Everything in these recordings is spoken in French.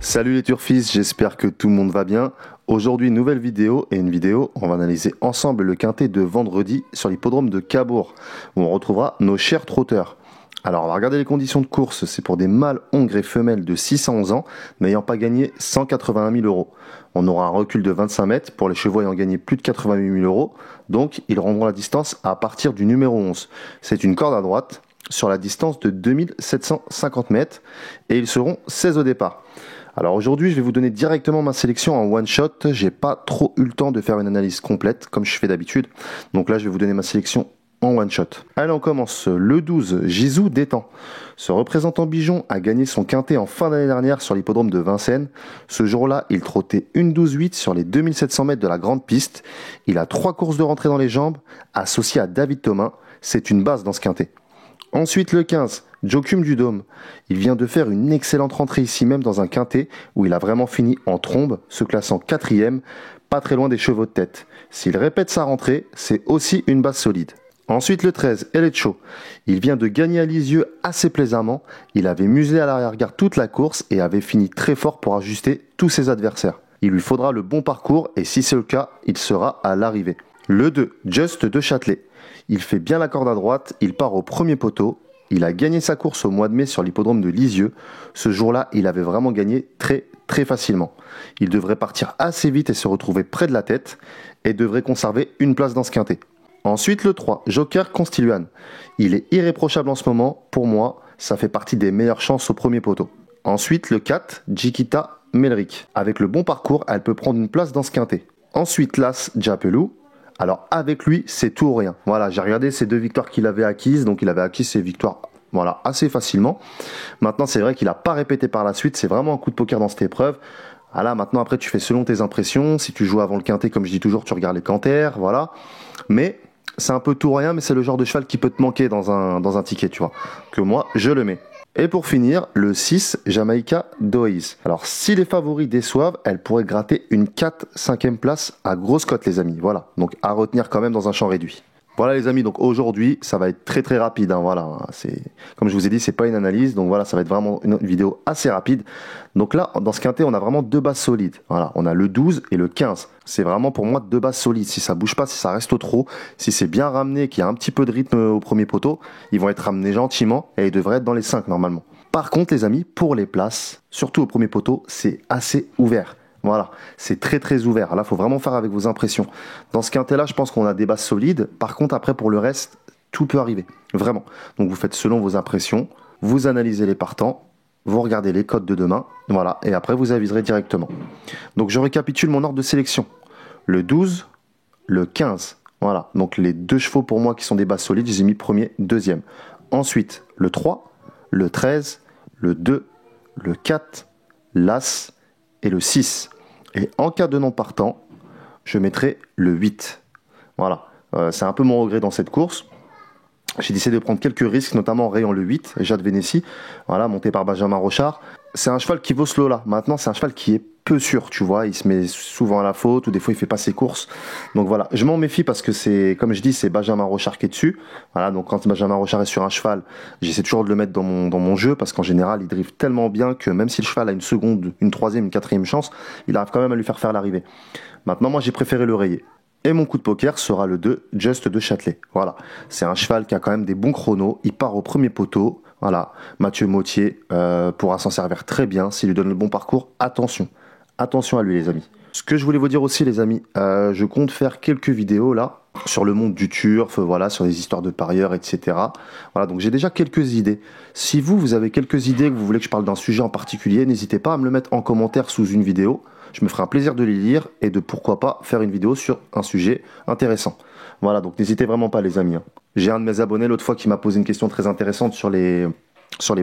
Salut les turfistes, j'espère que tout le monde va bien. Aujourd'hui, nouvelle vidéo on va analyser ensemble le quintet de vendredi sur l'hippodrome de Cabourg, où on retrouvera nos chers trotteurs. Alors, on va regarder les conditions de course. C'est pour des mâles hongres et femelles de 6 à 11 ans, n'ayant pas gagné 181 000 euros. On aura un recul de 25 mètres pour les chevaux ayant gagné plus de 88 000 euros. Donc, ils rendront la distance à partir du numéro 11. C'est une corde à droite sur la distance de 2750 mètres et ils seront 16 au départ. Alors aujourd'hui, je vais vous donner directement ma sélection en one shot. J'ai pas trop eu le temps de faire une analyse complète comme je fais d'habitude. Donc là, je vais vous donner ma sélection en one shot. Allez, on commence. Le 12, Gisou d'Étang. Ce représentant Bijon a gagné son quintet en fin d'année dernière sur l'hippodrome de Vincennes. Ce jour-là, il trottait une 12-8 sur les 2700 mètres de la grande piste. Il a 3 courses de rentrée dans les jambes, associé à David Thomas. C'est une base dans ce quintet. Ensuite, le 15, Joachim du Dôme. Il vient de faire une excellente rentrée ici même dans un quintet où il a vraiment fini en trombe, se classant 4e, pas très loin des chevaux de tête. S'il répète sa rentrée, c'est aussi une base solide. Ensuite, le 13, Elecho. Il vient de gagner à Lisieux assez plaisamment. Il avait muselé à l'arrière-garde toute la course et avait fini très fort pour ajuster tous ses adversaires. Il lui faudra le bon parcours et si c'est le cas, il sera à l'arrivée. Le 2, Just de Châtelet. Il fait bien la corde à droite, il part au premier poteau. Il a gagné sa course au mois de mai sur l'hippodrome de Lisieux. Ce jour-là, il avait vraiment gagné très facilement. Il devrait partir assez vite et se retrouver près de la tête et devrait conserver une place dans ce quintet. Ensuite, le 3, Joker Constiluan. Il est irréprochable en ce moment. Pour moi, ça fait partie des meilleures chances au premier poteau. Ensuite, le 4, Jikita Melric. Avec le bon parcours, elle peut prendre une place dans ce quintet. Ensuite, l'As Japelou. Alors avec lui, c'est tout ou rien. Voilà, j'ai regardé ces 2 victoires qu'il avait acquises, donc il avait acquis ces victoires assez facilement. Maintenant, c'est vrai qu'il n'a pas répété par la suite, c'est vraiment un coup de poker dans cette épreuve. Voilà, maintenant après tu fais selon tes impressions, si tu joues avant le quintet, comme je dis toujours, tu regardes les canters, voilà. Mais c'est un peu tout ou rien, mais c'est le genre de cheval qui peut te manquer dans un ticket, tu vois, que moi, je le mets. Et pour finir, le 6, Jamaica Doise. Alors, si les favoris déçoivent, elle pourrait gratter une 4-5e place à grosse cote, les amis. Voilà, donc à retenir quand même dans un champ réduit. Voilà les amis, donc aujourd'hui, ça va être très rapide. Voilà, c'est comme je vous ai dit, c'est pas une analyse, donc voilà, ça va être vraiment une vidéo assez rapide. Donc là, dans ce quintet, on a vraiment 2 bases solides. Voilà, on a le 12 et le 15. C'est vraiment pour moi 2 bases solides. Si ça bouge pas, si ça reste au trot, si c'est bien ramené, qu'il y a un petit peu de rythme au premier poteau, ils vont être ramenés gentiment et ils devraient être dans les 5 normalement. Par contre, les amis, pour les places, surtout au premier poteau, c'est assez ouvert. Voilà, c'est très ouvert. Là, il faut vraiment faire avec vos impressions. Dans ce quintet-là, je pense qu'on a des bases solides. Par contre, après, pour le reste, tout peut arriver. Vraiment. Donc, vous faites selon vos impressions, vous analysez les partants, vous regardez les codes de demain, voilà, et après, vous aviserez directement. Donc, je récapitule mon ordre de sélection. Le 12, le 15, voilà. Donc, les 2 chevaux pour moi qui sont des bases solides, je les ai mis premier, deuxième. Ensuite, le 3, le 13, le 2, le 4, l'As et le 6. Et en cas de non partant, je mettrai le 8. Voilà, c'est un peu mon regret dans cette course. J'ai décidé de prendre quelques risques, notamment en rayant le 8, Jade Vénétie, voilà, monté par Benjamin Rochard. C'est un cheval qui vaut ce lot-là. Maintenant, c'est un cheval qui est peu sûr, tu vois. Il se met souvent à la faute, ou des fois, il fait pas ses courses. Donc voilà, je m'en méfie parce que c'est, comme je dis, c'est Benjamin Rochard qui est dessus. Voilà, donc quand Benjamin Rochard est sur un cheval, j'essaie toujours de le mettre dans mon jeu parce qu'en général, il drive tellement bien que même si le cheval a une seconde, une troisième, une quatrième chance, il arrive quand même à lui faire l'arrivée. Maintenant, moi, j'ai préféré le rayer. Et mon coup de poker sera le 2, Just de Châtelet. Voilà, c'est un cheval qui a quand même des bons chronos. Il part au premier poteau. Voilà, Mathieu Mautier pourra s'en servir très bien s'il lui donne le bon parcours. Attention à lui les amis. Ce que je voulais vous dire aussi les amis, je compte faire quelques vidéos là sur le monde du turf, voilà, sur les histoires de parieurs, etc. Voilà, donc j'ai déjà quelques idées. Si vous avez quelques idées, que vous voulez que je parle d'un sujet en particulier, n'hésitez pas à me le mettre en commentaire sous une vidéo. Je me ferai un plaisir de les lire et de pourquoi pas faire une vidéo sur un sujet intéressant. Voilà, donc n'hésitez vraiment pas les amis. J'ai un de mes abonnés l'autre fois qui m'a posé une question très intéressante sur les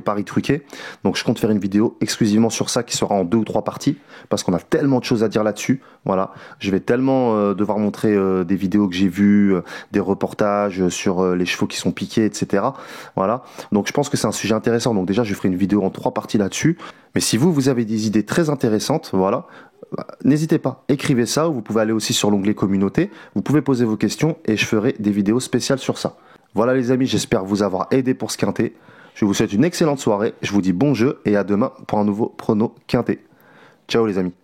paris truqués. Donc je compte faire une vidéo exclusivement sur ça qui sera en 2 ou 3 parties parce qu'on a tellement de choses à dire là-dessus. Voilà, je vais tellement devoir montrer des vidéos que j'ai vues, des reportages sur les chevaux qui sont piqués, etc. Voilà, donc je pense que c'est un sujet intéressant. Donc déjà je ferai une vidéo en 3 parties là-dessus. Mais si vous avez des idées très intéressantes, voilà, n'hésitez pas, écrivez ça, ou vous pouvez aller aussi sur l'onglet communauté, vous pouvez poser vos questions et je ferai des vidéos spéciales sur ça. Voilà les amis, j'espère vous avoir aidé pour ce quintet. Je vous souhaite une excellente soirée, je vous dis bon jeu et à demain pour un nouveau prono quintet. Ciao les amis.